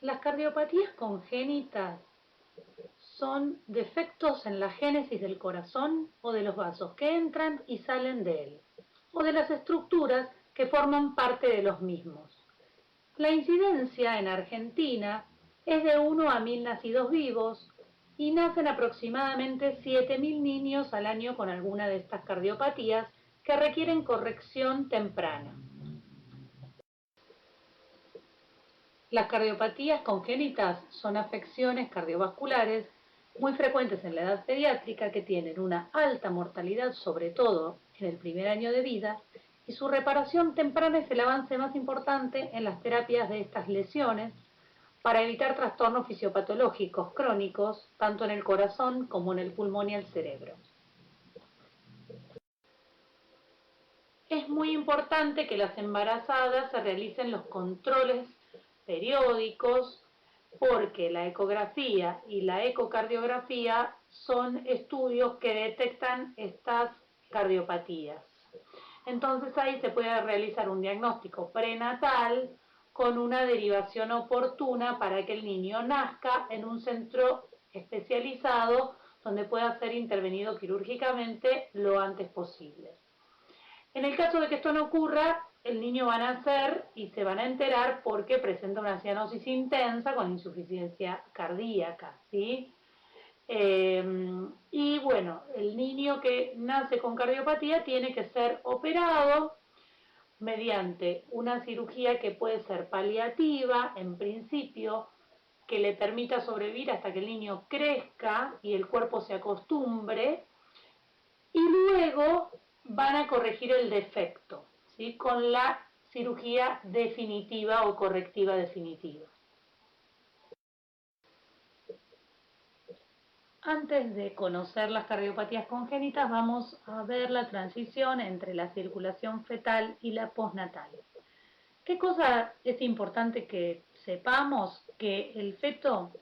Las cardiopatías congénitas son defectos en la génesis del corazón o de los vasos que entran y salen de él, o de las estructuras que forman parte de los mismos. La incidencia en Argentina es de 1 a 1000 nacidos vivos y nacen aproximadamente 7000 niños al año con alguna de estas cardiopatías que requieren corrección temprana. Las cardiopatías congénitas son afecciones cardiovasculares muy frecuentes en la edad pediátrica que tienen una alta mortalidad, sobre todo en el primer año de vida, y su reparación temprana es el avance más importante en las terapias de estas lesiones para evitar trastornos fisiopatológicos crónicos, tanto en el corazón como en el pulmón y el cerebro. Es muy importante que las embarazadas se realicen los controles periódicos porque la ecografía y la ecocardiografía son estudios que detectan estas cardiopatías. Entonces ahí se puede realizar un diagnóstico prenatal con una derivación oportuna para que el niño nazca en un centro especializado donde pueda ser intervenido quirúrgicamente lo antes posible. En el caso de que esto no ocurra, el niño va a nacer y se van a enterar porque presenta una cianosis intensa con insuficiencia cardíaca, ¿sí? Y bueno, el niño que nace con cardiopatía tiene que ser operado mediante una cirugía que puede ser paliativa, en principio, que le permita sobrevivir hasta que el niño crezca y el cuerpo se acostumbre, y luego van a corregir el defecto, ¿sí? Con la cirugía definitiva o correctiva definitiva. Antes de conocer las cardiopatías congénitas, vamos a ver la transición entre la circulación fetal y la postnatal. ¿Qué cosa es importante que sepamos? Que el feto,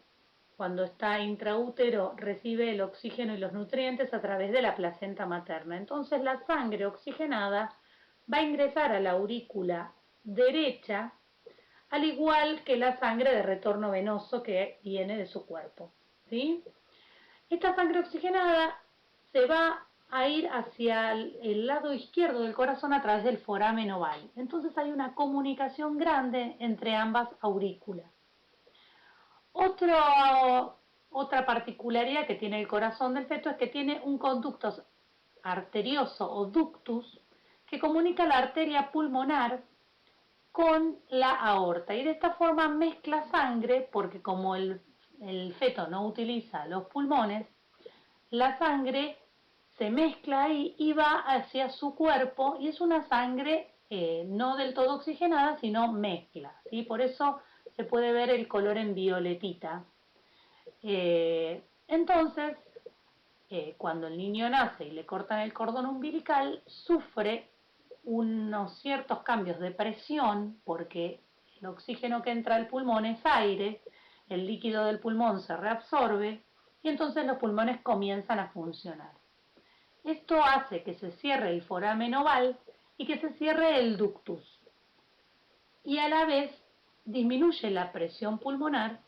cuando está intraútero, recibe el oxígeno y los nutrientes a través de la placenta materna. Entonces la sangre oxigenada va a ingresar a la aurícula derecha, al igual que la sangre de retorno venoso que viene de su cuerpo, ¿sí? Esta sangre oxigenada se va a ir hacia el lado izquierdo del corazón a través del foramen oval. Entonces hay una comunicación grande entre ambas aurículas. Otra particularidad que tiene el corazón del feto es que tiene un conducto arterioso o ductus que comunica la arteria pulmonar con la aorta y de esta forma mezcla sangre porque como el feto no utiliza los pulmones, la sangre se mezcla ahí y va hacia su cuerpo y es una sangre no del todo oxigenada, sino mezcla, ¿sí? Por eso se puede ver el color en violetita. Entonces, cuando el niño nace y le cortan el cordón umbilical, sufre unos ciertos cambios de presión porque el oxígeno que entra al pulmón es aire, el líquido del pulmón se reabsorbe y entonces los pulmones comienzan a funcionar. Esto hace que se cierre el foramen oval y que se cierre el ductus y a la vez disminuye la presión pulmonar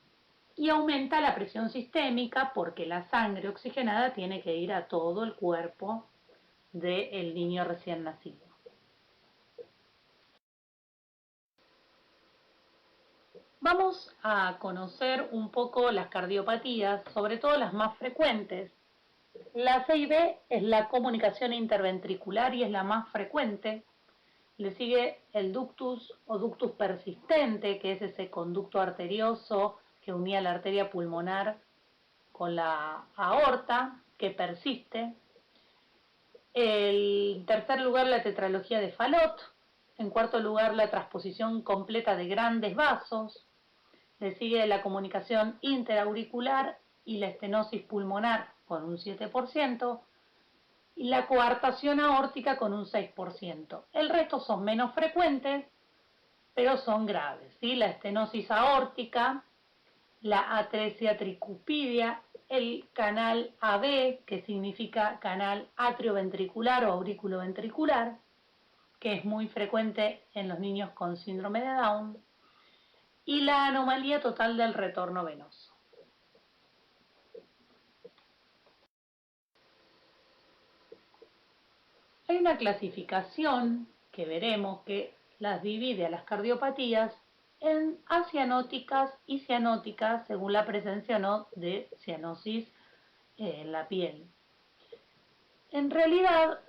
y aumenta la presión sistémica porque la sangre oxigenada tiene que ir a todo el cuerpo del niño recién nacido. Vamos a conocer un poco las cardiopatías, sobre todo las más frecuentes. La CIB es la comunicación interventricular y es la más frecuente. Le sigue el ductus o ductus persistente, que es ese conducto arterioso que unía la arteria pulmonar con la aorta, que persiste. En tercer lugar, la tetralogía de Fallot. En cuarto lugar, la transposición completa de grandes vasos. Le sigue la comunicación interauricular y la estenosis pulmonar con un 7%. Y la coartación aórtica con un 6%. El resto son menos frecuentes, pero son graves, ¿sí? La estenosis aórtica, la atresia tricupídea, el canal AB, que significa canal atrioventricular o auriculoventricular, que es muy frecuente en los niños con síndrome de Down, y la anomalía total del retorno venoso. Hay una clasificación que veremos que las divide a las cardiopatías en acianóticas y cianóticas según la presencia o no de cianosis en la piel. En realidad,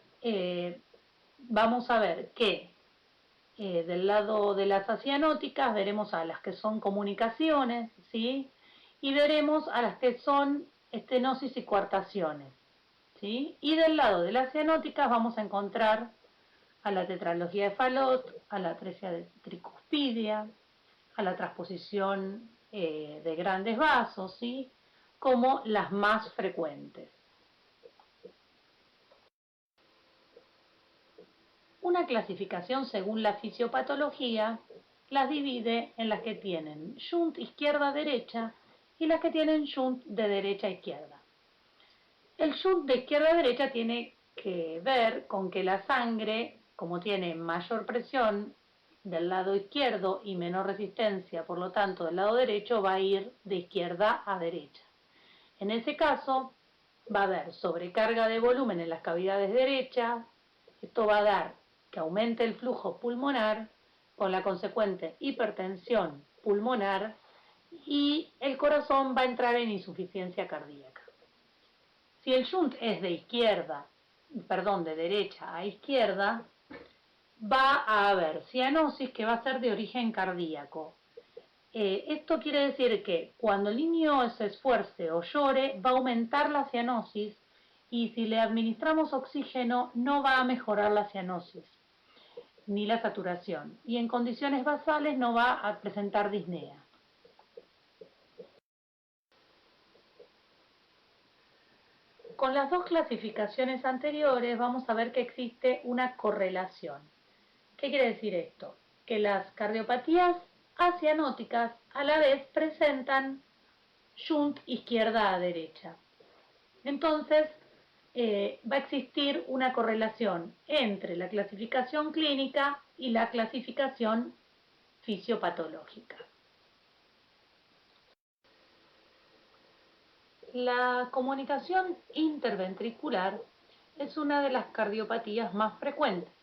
vamos a ver que del lado de las acianóticas veremos a las que son comunicaciones, ¿sí? Y veremos a las que son estenosis y coartaciones, ¿sí? Y del lado de las cianóticas vamos a encontrar a la tetralogía de Fallot, a la atresia de tricuspidia, a la transposición de grandes vasos, ¿sí? Como las más frecuentes. Una clasificación según la fisiopatología las divide en las que tienen shunt izquierda-derecha y las que tienen shunt de derecha-izquierda. El shunt de izquierda-derecha tiene que ver con que la sangre, como tiene mayor presión del lado izquierdo y menor resistencia, por lo tanto del lado derecho va a ir de izquierda a derecha. En ese caso va a haber sobrecarga de volumen en las cavidades derechas, esto va a dar que aumente el flujo pulmonar con la consecuente hipertensión pulmonar y el corazón va a entrar en insuficiencia cardíaca. Si el shunt es de derecha a izquierda, va a haber cianosis que va a ser de origen cardíaco. Esto quiere decir que cuando el niño se esfuerce o llore, va a aumentar la cianosis y si le administramos oxígeno no va a mejorar la cianosis ni la saturación y en condiciones basales no va a presentar disnea. Con las dos clasificaciones anteriores vamos a ver que existe una correlación. ¿Qué quiere decir esto? Que las cardiopatías acianóticas a la vez presentan shunt izquierda a derecha. Entonces, va a existir una correlación entre la clasificación clínica y la clasificación fisiopatológica. La comunicación interventricular es una de las cardiopatías más frecuentes.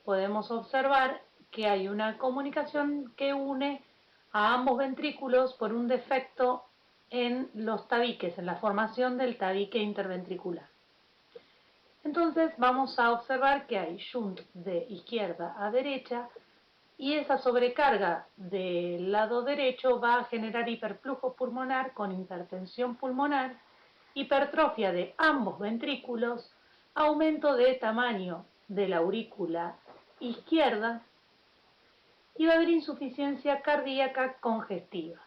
Podemos observar que hay una comunicación que une a ambos ventrículos por un defecto en los tabiques, en la formación del tabique interventricular. Entonces vamos a observar que hay shunt de izquierda a derecha y esa sobrecarga del lado derecho va a generar hiperflujo pulmonar con hipertensión pulmonar, hipertrofia de ambos ventrículos, aumento de tamaño de la aurícula izquierda y va a haber insuficiencia cardíaca congestiva.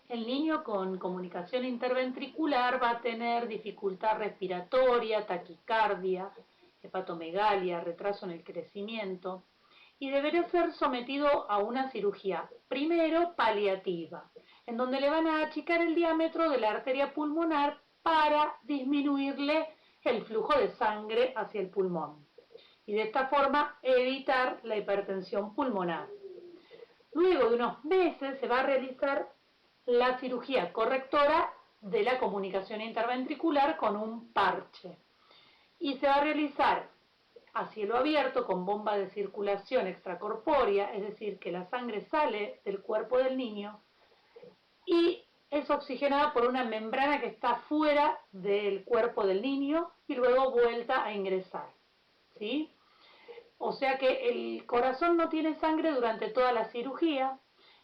El niño con comunicación interventricular va a tener dificultad respiratoria, taquicardia, hepatomegalia, retraso en el crecimiento y deberá ser sometido a una cirugía, primero paliativa, en donde le van a achicar el diámetro de la arteria pulmonar para disminuirle el flujo de sangre hacia el pulmón y de esta forma evitar la hipertensión pulmonar. Luego de unos meses se va a realizar la cirugía correctora de la comunicación interventricular con un parche y se va a realizar a cielo abierto con bomba de circulación extracorpórea, es decir, que la sangre sale del cuerpo del niño y es oxigenada por una membrana que está fuera del cuerpo del niño y luego vuelta a ingresar, ¿sí? O sea que el corazón no tiene sangre durante toda la cirugía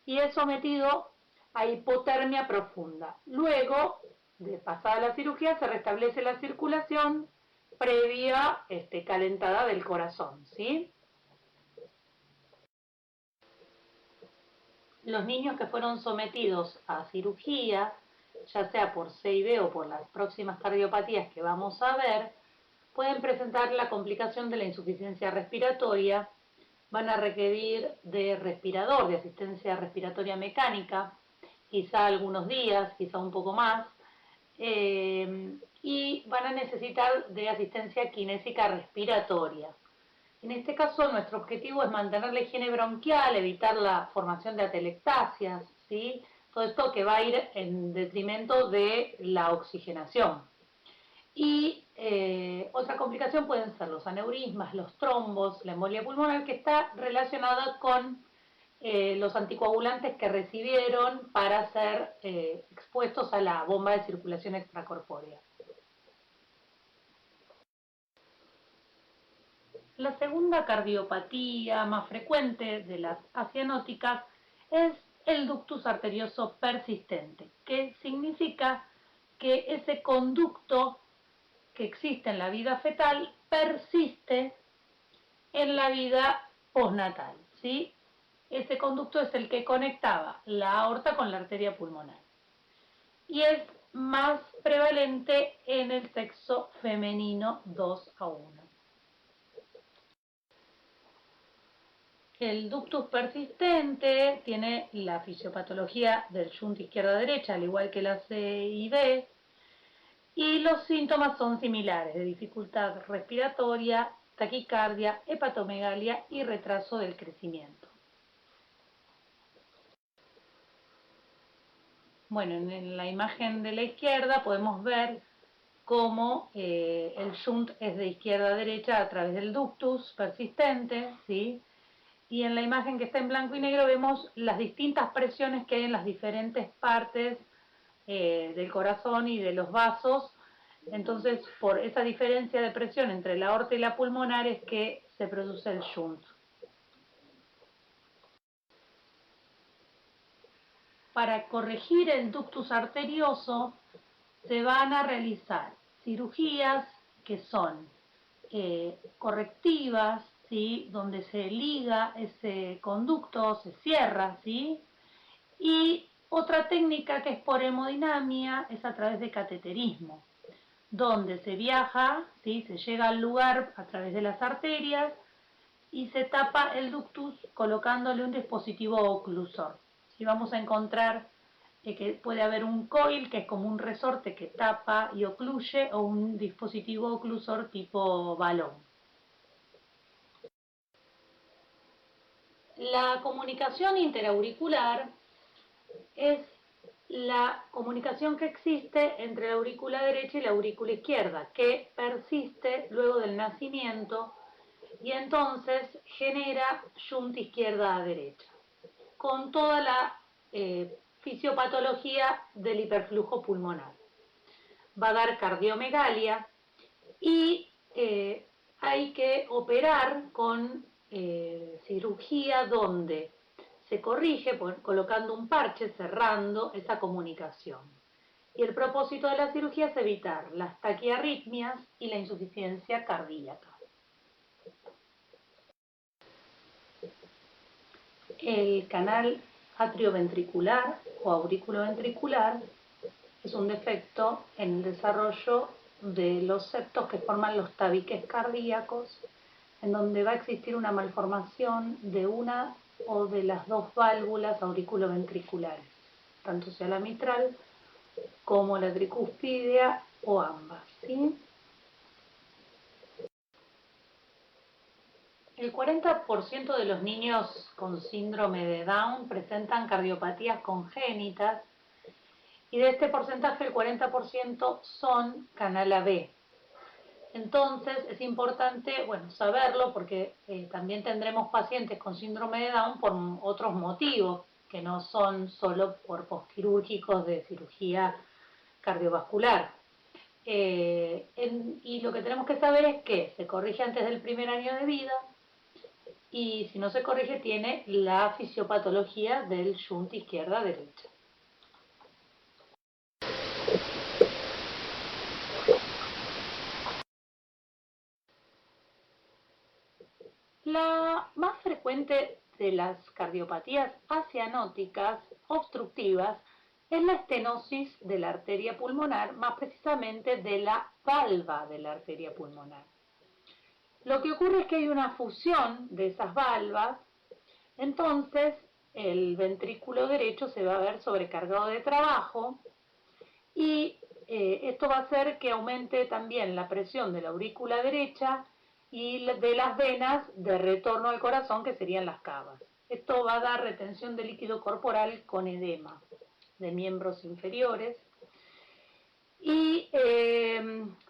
y es sometido a hipotermia profunda. Luego, de pasada la cirugía, se restablece la circulación previa calentada del corazón, ¿sí? Los niños que fueron sometidos a cirugía, ya sea por CIB o por las próximas cardiopatías que vamos a ver, pueden presentar la complicación de la insuficiencia respiratoria, van a requerir de respirador, de asistencia respiratoria mecánica, quizá algunos días, quizá un poco más, y van a necesitar de asistencia kinésica respiratoria. En este caso, nuestro objetivo es mantener la higiene bronquial, evitar la formación de atelectasias, ¿sí? Todo esto que va a ir en detrimento de la oxigenación. Y otra complicación pueden ser los aneurismas, los trombos, la embolia pulmonar, que está relacionada con los anticoagulantes que recibieron para ser expuestos a la bomba de circulación extracorpórea. La segunda cardiopatía más frecuente de las acianóticas es el ductus arterioso persistente, que significa que ese conducto que existe en la vida fetal persiste en la vida postnatal, ¿sí? Ese conducto es el que conectaba la aorta con la arteria pulmonar y es más prevalente en el sexo femenino 2:1. El ductus persistente tiene la fisiopatología del shunt izquierda-derecha, al igual que la CID, y los síntomas son similares, de dificultad respiratoria, taquicardia, hepatomegalia y retraso del crecimiento. Bueno, en la imagen de la izquierda podemos ver cómo el shunt es de izquierda a derecha a través del ductus persistente, ¿sí? Y en la imagen que está en blanco y negro vemos las distintas presiones que hay en las diferentes partes del corazón y de los vasos. Entonces, por esa diferencia de presión entre la aorta y la pulmonar es que se produce el shunt. Para corregir el ductus arterioso se van a realizar cirugías que son correctivas, ¿sí? Donde se liga ese conducto, se cierra, ¿sí? Y otra técnica que es por hemodinamia es a través de cateterismo, donde se viaja, ¿sí? Se llega al lugar a través de las arterias y se tapa el ductus colocándole un dispositivo oclusor. ¿Sí? Vamos a encontrar que puede haber un coil, que es como un resorte que tapa y ocluye, o un dispositivo oclusor tipo balón. La comunicación interauricular es la comunicación que existe entre la aurícula derecha y la aurícula izquierda, que persiste luego del nacimiento y entonces genera shunt izquierda a derecha, con toda la fisiopatología del hiperflujo pulmonar. Va a dar cardiomegalia y hay que operar con cirugía donde se corrige colocando un parche cerrando esa comunicación. Y el propósito de la cirugía es evitar las taquiarritmias y la insuficiencia cardíaca. El canal atrioventricular o auriculoventricular es un defecto en el desarrollo de los septos que forman los tabiques cardíacos, en donde va a existir una malformación de una o de las dos válvulas auriculoventriculares, tanto sea la mitral como la tricúspidea o ambas, ¿sí? El 40% de los niños con síndrome de Down presentan cardiopatías congénitas y de este porcentaje el 40% son canal AB. Entonces es importante, bueno, saberlo porque también tendremos pacientes con síndrome de Down por otros motivos que no son solo por postquirúrgicos de cirugía cardiovascular. Y lo que tenemos que saber es que se corrige antes del primer año de vida y si no se corrige tiene la fisiopatología del shunt izquierda-derecha. La más frecuente de las cardiopatías acianóticas obstructivas es la estenosis de la arteria pulmonar, más precisamente de la valva de la arteria pulmonar. Lo que ocurre es que hay una fusión de esas valvas, entonces el ventrículo derecho se va a ver sobrecargado de trabajo y esto va a hacer que aumente también la presión de la aurícula derecha y de las venas de retorno al corazón, que serían las cavas. Esto va a dar retención de líquido corporal con edema de miembros inferiores. Y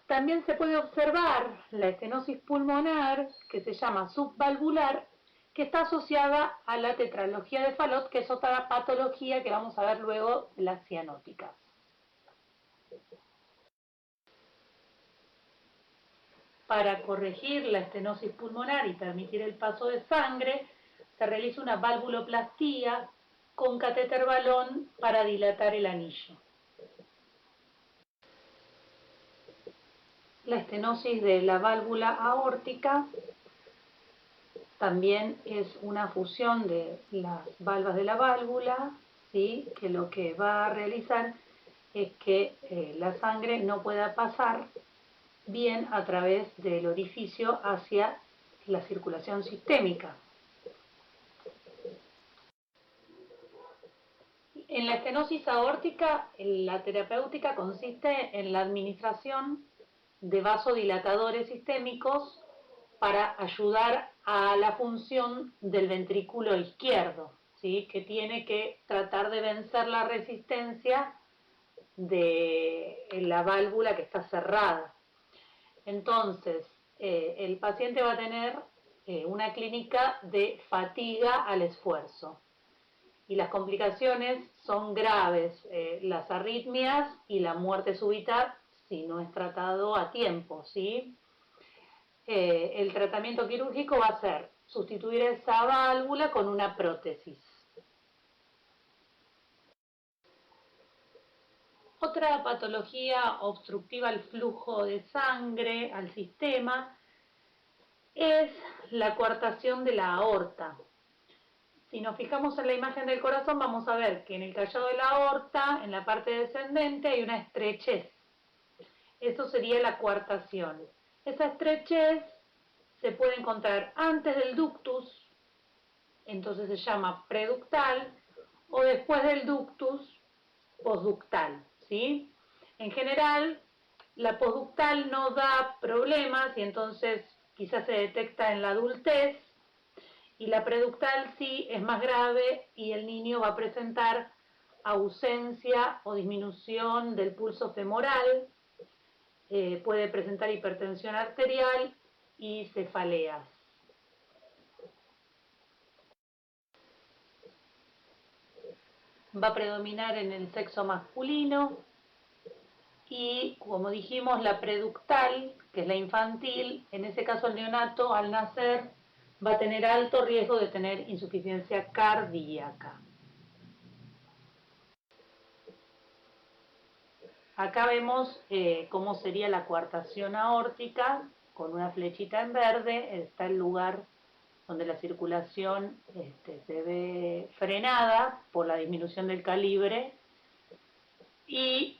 también se puede observar la estenosis pulmonar, que se llama subvalvular, que está asociada a la tetralogía de Fallot, que es otra patología que vamos a ver luego, las cianóticas. Para corregir la estenosis pulmonar y permitir el paso de sangre, se realiza una valvuloplastía con catéter balón para dilatar el anillo. La estenosis de la válvula aórtica también es una fusión de las valvas de la válvula, ¿sí? Que lo que va a realizar es que la sangre no pueda pasar bien a través del orificio hacia la circulación sistémica. En la estenosis aórtica, la terapéutica consiste en la administración de vasodilatadores sistémicos para ayudar a la función del ventrículo izquierdo, ¿sí? Que tiene que tratar de vencer la resistencia de la válvula que está cerrada. Entonces, el paciente va a tener una clínica de fatiga al esfuerzo. Y las complicaciones son graves, las arritmias y la muerte súbita si no es tratado a tiempo, ¿sí? El tratamiento quirúrgico va a ser sustituir esa válvula con una prótesis. Otra patología obstructiva al flujo de sangre al sistema es la coartación de la aorta. Si nos fijamos en la imagen del corazón, vamos a ver que en el callado de la aorta, en la parte descendente, hay una estrechez. Eso sería la coartación. Esa estrechez se puede encontrar antes del ductus, entonces se llama preductal, o después del ductus, posductal, ¿sí? En general, la posductal no da problemas y entonces quizás se detecta en la adultez, y la preductal sí es más grave y el niño va a presentar ausencia o disminución del pulso femoral, puede presentar hipertensión arterial y cefaleas. Va a predominar en el sexo masculino y, como dijimos, la preductal, que es la infantil, en ese caso el neonato al nacer va a tener alto riesgo de tener insuficiencia cardíaca. Acá vemos cómo sería la coartación aórtica, con una flechita en verde, está el lugar donde la circulación se ve frenada por la disminución del calibre, y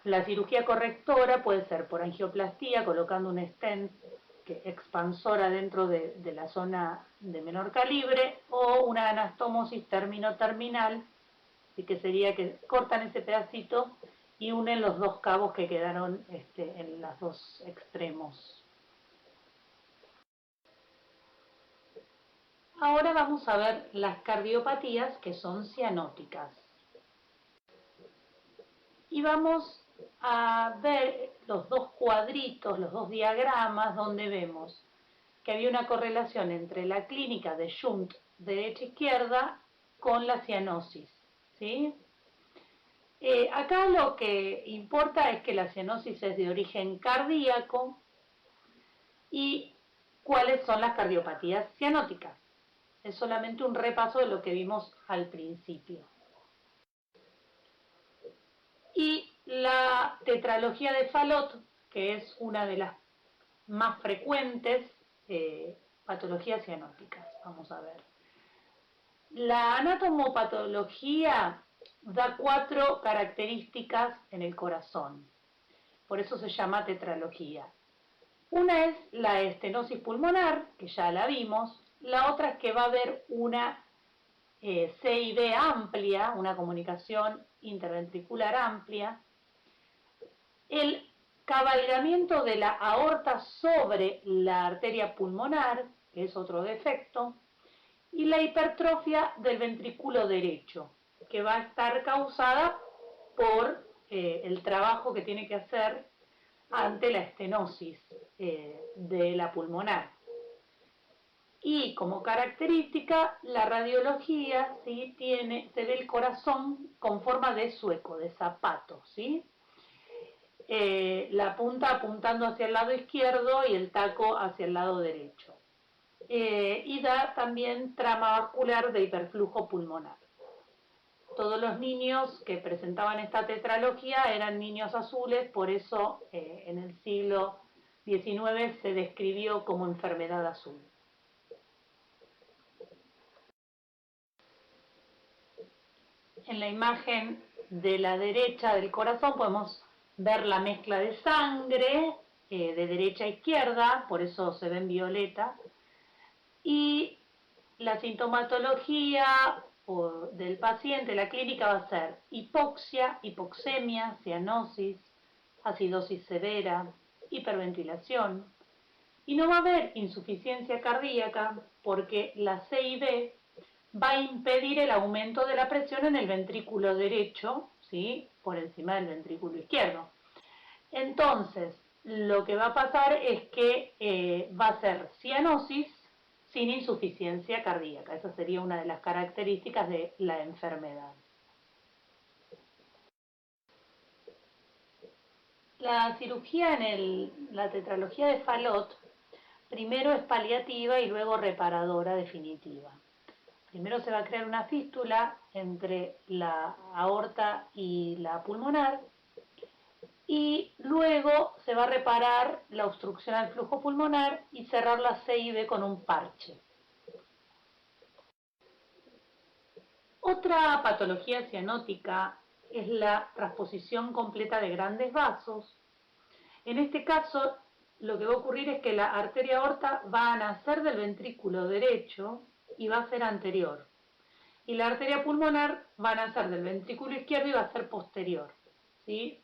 la cirugía correctora puede ser por angioplastía, colocando un stent expansora dentro de la zona de menor calibre, o una anastomosis término-terminal, que sería que cortan ese pedacito y unen los dos cabos que quedaron en los dos extremos. Ahora vamos a ver las cardiopatías que son cianóticas. Y vamos a ver los dos cuadritos, los dos diagramas, donde vemos que había una correlación entre la clínica de shunt derecha-izquierda con la cianosis, ¿sí? Acá lo que importa es que la cianosis es de origen cardíaco y cuáles son las cardiopatías cianóticas. Es solamente un repaso de lo que vimos al principio. Y la tetralogía de Fallot, que es una de las más frecuentes patologías cianóticas. Vamos a ver. La anatomopatología da 4 características en el corazón, por eso se llama tetralogía. Una es la estenosis pulmonar, que ya la vimos. La otra es que va a haber una CIB amplia, una comunicación interventricular amplia. El cabalgamiento de la aorta sobre la arteria pulmonar, que es otro defecto, y la hipertrofia del ventrículo derecho, que va a estar causada por el trabajo que tiene que hacer ante la estenosis de la pulmonar. Y como característica, la radiología ¿sí? Se ve el corazón con forma de sueco, de zapato, ¿sí? La punta apuntando hacia el lado izquierdo y el taco hacia el lado derecho. Y da también trama vascular de hiperflujo pulmonar. Todos los niños que presentaban esta tetralogía eran niños azules, por eso en el siglo XIX se describió como enfermedad azul. En la imagen de la derecha del corazón podemos ver la mezcla de sangre de derecha a izquierda, por eso se ve en violeta, y la sintomatología del paciente, la clínica va a ser hipoxia, hipoxemia, cianosis, acidosis severa, hiperventilación, y no va a haber insuficiencia cardíaca porque la CIB va a impedir el aumento de la presión en el ventrículo derecho, ¿sí? Por encima del ventrículo izquierdo. Entonces, lo que va a pasar es que va a ser cianosis sin insuficiencia cardíaca. Esa sería una de las características de la enfermedad. La cirugía en la tetralogía de Fallot primero es paliativa y luego reparadora definitiva. Primero se va a crear una fístula entre la aorta y la pulmonar y luego se va a reparar la obstrucción al flujo pulmonar y cerrar la C y B con un parche. Otra patología cianótica es la transposición completa de grandes vasos. En este caso, lo que va a ocurrir es que la arteria aorta va a nacer del ventrículo derecho y va a ser anterior. Y la arteria pulmonar va a nacer del ventrículo izquierdo y va a ser posterior, ¿sí?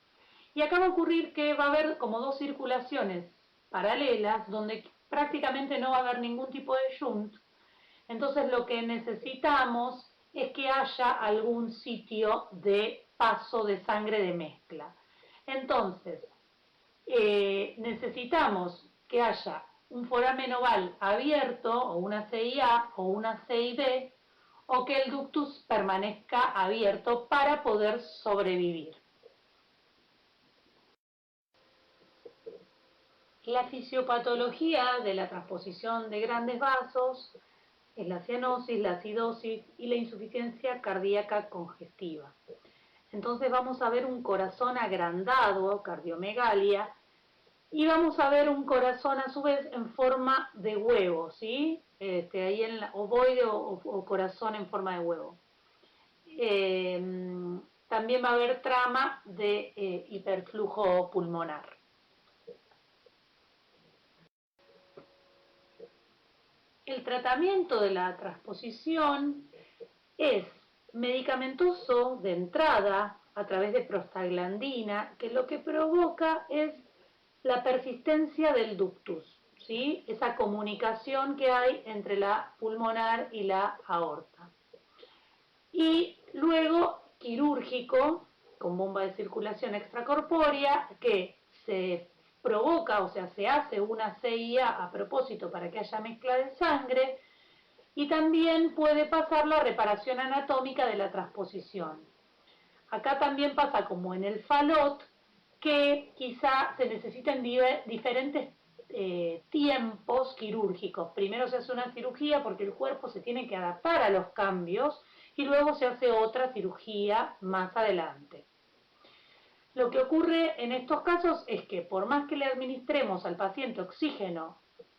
Y acá va a ocurrir que va a haber como dos circulaciones paralelas donde prácticamente no va a haber ningún tipo de shunt. Entonces lo que necesitamos es que haya algún sitio de paso de sangre de mezcla. Entonces, necesitamos que haya un foramen oval abierto, o una CIA o una CIB, o que el ductus permanezca abierto para poder sobrevivir. La fisiopatología de la transposición de grandes vasos es la cianosis, la acidosis y la insuficiencia cardíaca congestiva. Entonces vamos a ver un corazón agrandado, cardiomegalia, y vamos a ver un corazón a su vez en forma de huevo, ¿sí? Ahí en ovoide o corazón en forma de huevo. También va a haber trama de hiperflujo pulmonar. El tratamiento de la transposición es medicamentoso de entrada a través de prostaglandina, que lo que provoca es la persistencia del ductus, ¿sí? Esa comunicación que hay entre la pulmonar y la aorta. Y luego quirúrgico, con bomba de circulación extracorpórea, que se provoca, o sea, se hace una CIA a propósito para que haya mezcla de sangre, y también puede pasar la reparación anatómica de la transposición. Acá también pasa como en el Fallot, que quizá se necesitan diferentes tiempos quirúrgicos. Primero se hace una cirugía porque el cuerpo se tiene que adaptar a los cambios y luego se hace otra cirugía más adelante. Lo que ocurre en estos casos es que por más que le administremos al paciente oxígeno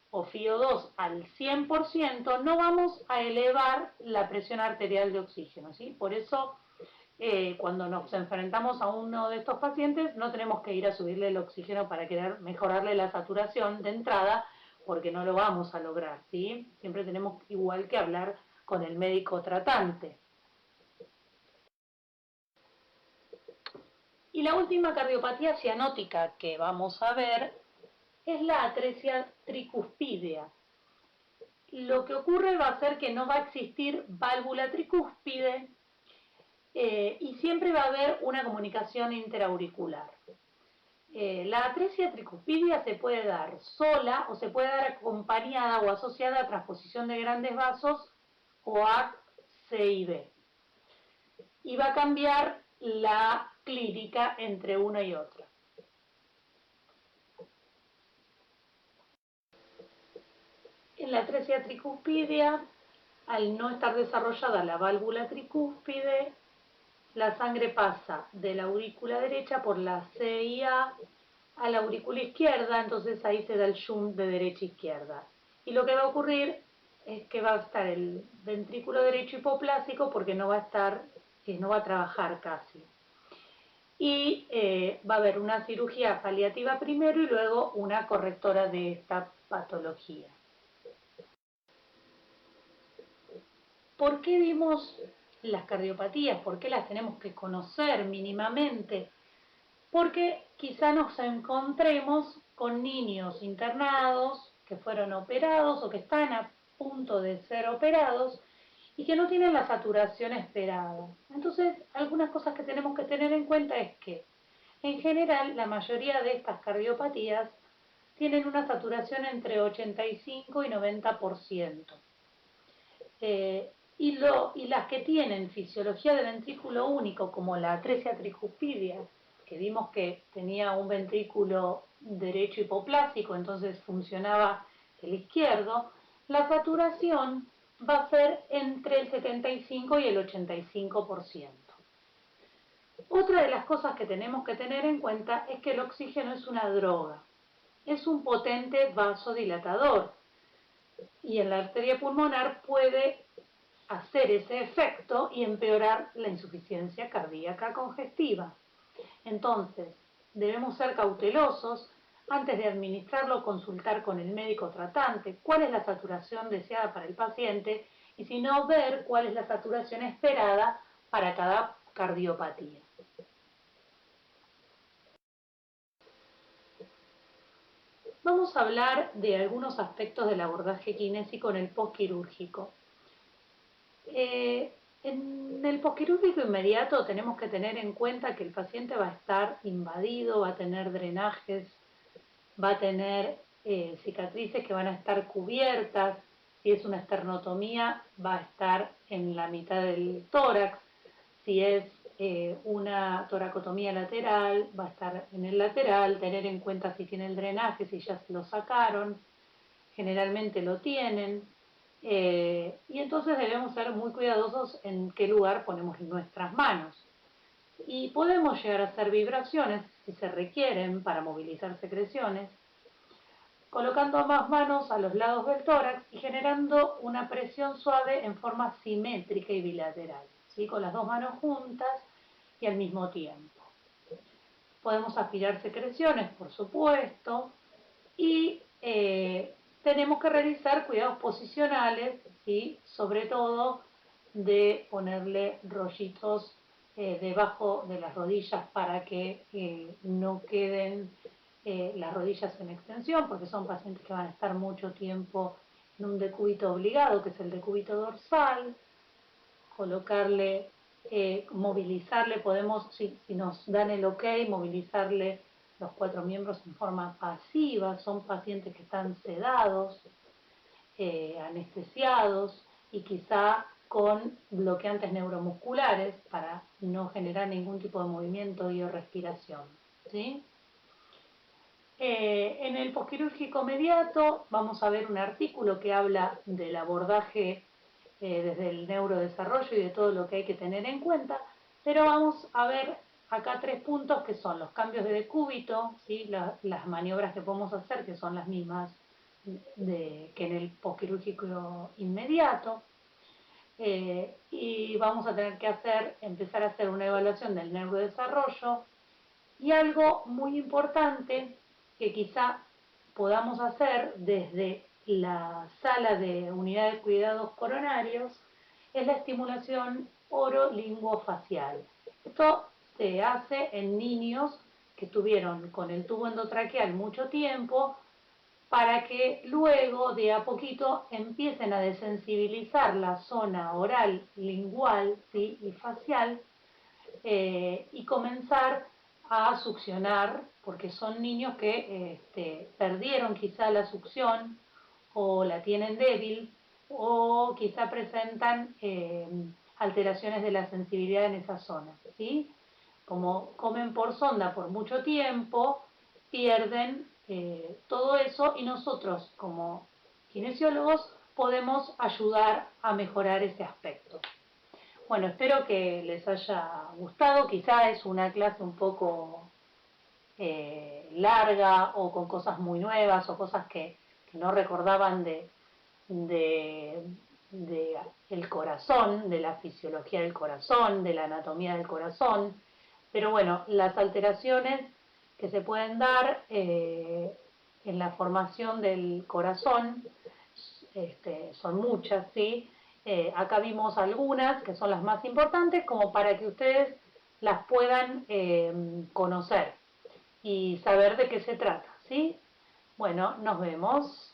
o FiO2 al 100%, no vamos a elevar la presión arterial de oxígeno, ¿sí? Por eso, cuando nos enfrentamos a uno de estos pacientes, no tenemos que ir a subirle el oxígeno para querer mejorarle la saturación de entrada, porque no lo vamos a lograr, ¿sí? Siempre tenemos igual que hablar con el médico tratante. Y Y la última cardiopatía cianótica que vamos a ver es la atresia tricuspidea. Lo que ocurre va a ser que no va a existir válvula tricúspide y siempre va a haber una comunicación interauricular. La atresia tricuspidea se puede dar sola o se puede dar acompañada o asociada a transposición de grandes vasos o a CIB. Y va a cambiar la clínica entre una y otra. En la atresia tricuspidea, al no estar desarrollada la válvula tricúspide, la sangre pasa de la aurícula derecha por la CIA a la aurícula izquierda, entonces ahí se da el shunt de derecha a izquierda. Y lo que va a ocurrir es que va a estar el ventrículo derecho hipoplásico porque no va a trabajar casi. Y va a haber una cirugía paliativa primero y luego una correctora de esta patología. ¿Por qué vimos las cardiopatías? ¿Por qué las tenemos que conocer mínimamente? Porque quizá nos encontremos con niños internados que fueron operados o que están a punto de ser operados y que no tienen la saturación esperada. Entonces, algunas cosas que tenemos que tener en cuenta es que, en general, la mayoría de estas cardiopatías tienen una saturación entre 85 y 90%. Y las que tienen fisiología de ventrículo único, como la atresia tricuspidea, que vimos que tenía un ventrículo derecho hipoplásico, entonces funcionaba el izquierdo, la saturación va a ser entre el 75 y el 85%. Otra de las cosas que tenemos que tener en cuenta es que el oxígeno es una droga, es un potente vasodilatador y en la arteria pulmonar puede hacer ese efecto y empeorar la insuficiencia cardíaca congestiva. Entonces, debemos ser cautelosos antes de administrarlo, consultar con el médico tratante cuál es la saturación deseada para el paciente y si no, ver cuál es la saturación esperada para cada cardiopatía. Vamos a hablar de algunos aspectos del abordaje kinésico en el postquirúrgico. En el posquirúrgico inmediato tenemos que tener en cuenta que el paciente va a estar invadido, va a tener drenajes, va a tener cicatrices que van a estar cubiertas, si es una esternotomía va a estar en la mitad del tórax, si es una toracotomía lateral va a estar en el lateral, tener en cuenta si tiene el drenaje, si ya se lo sacaron, generalmente lo tienen. Y entonces debemos ser muy cuidadosos en qué lugar ponemos nuestras manos. Y podemos llegar a hacer vibraciones, si se requieren, para movilizar secreciones, colocando ambas manos a los lados del tórax y generando una presión suave en forma simétrica y bilateral, ¿sí? Con las dos manos juntas y al mismo tiempo. Podemos aspirar secreciones, por supuesto, y tenemos que realizar cuidados posicionales, ¿sí? Sobre todo de ponerle rollitos debajo de las rodillas para que no queden las rodillas en extensión, porque son pacientes que van a estar mucho tiempo en un decúbito obligado, que es el decúbito dorsal. Colocarle, movilizarle, podemos, si nos dan el ok, movilizarle los 4 miembros en forma pasiva, son pacientes que están sedados, anestesiados y quizá con bloqueantes neuromusculares para no generar ningún tipo de movimiento y o respiración, ¿sí? En el posquirúrgico mediato vamos a ver un artículo que habla del abordaje desde el neurodesarrollo y de todo lo que hay que tener en cuenta, pero vamos a ver acá 3 puntos que son los cambios de decúbito, ¿sí? Las maniobras que podemos hacer, que son las mismas que en el posquirúrgico inmediato, y vamos a tener que empezar a hacer una evaluación del neurodesarrollo, y algo muy importante que quizá podamos hacer desde la sala de unidad de cuidados coronarios es la estimulación orolinguofacial. Esto se hace en niños que estuvieron con el tubo endotraqueal mucho tiempo para que luego de a poquito empiecen a desensibilizar la zona oral, lingual, ¿sí? y facial, y comenzar a succionar, porque son niños que perdieron quizá la succión o la tienen débil o quizá presentan alteraciones de la sensibilidad en esa zona, ¿sí? Como comen por sonda por mucho tiempo, pierden todo eso y nosotros como kinesiólogos podemos ayudar a mejorar ese aspecto. Bueno, espero que les haya gustado, quizá es una clase un poco larga o con cosas muy nuevas o cosas que no recordaban de, de el corazón, de la fisiología del corazón, de la anatomía del corazón, pero bueno, las alteraciones que se pueden dar en la formación del corazón son muchas, ¿sí? Acá vimos algunas que son las más importantes como para que ustedes las puedan conocer y saber de qué se trata, ¿sí? Bueno, nos vemos.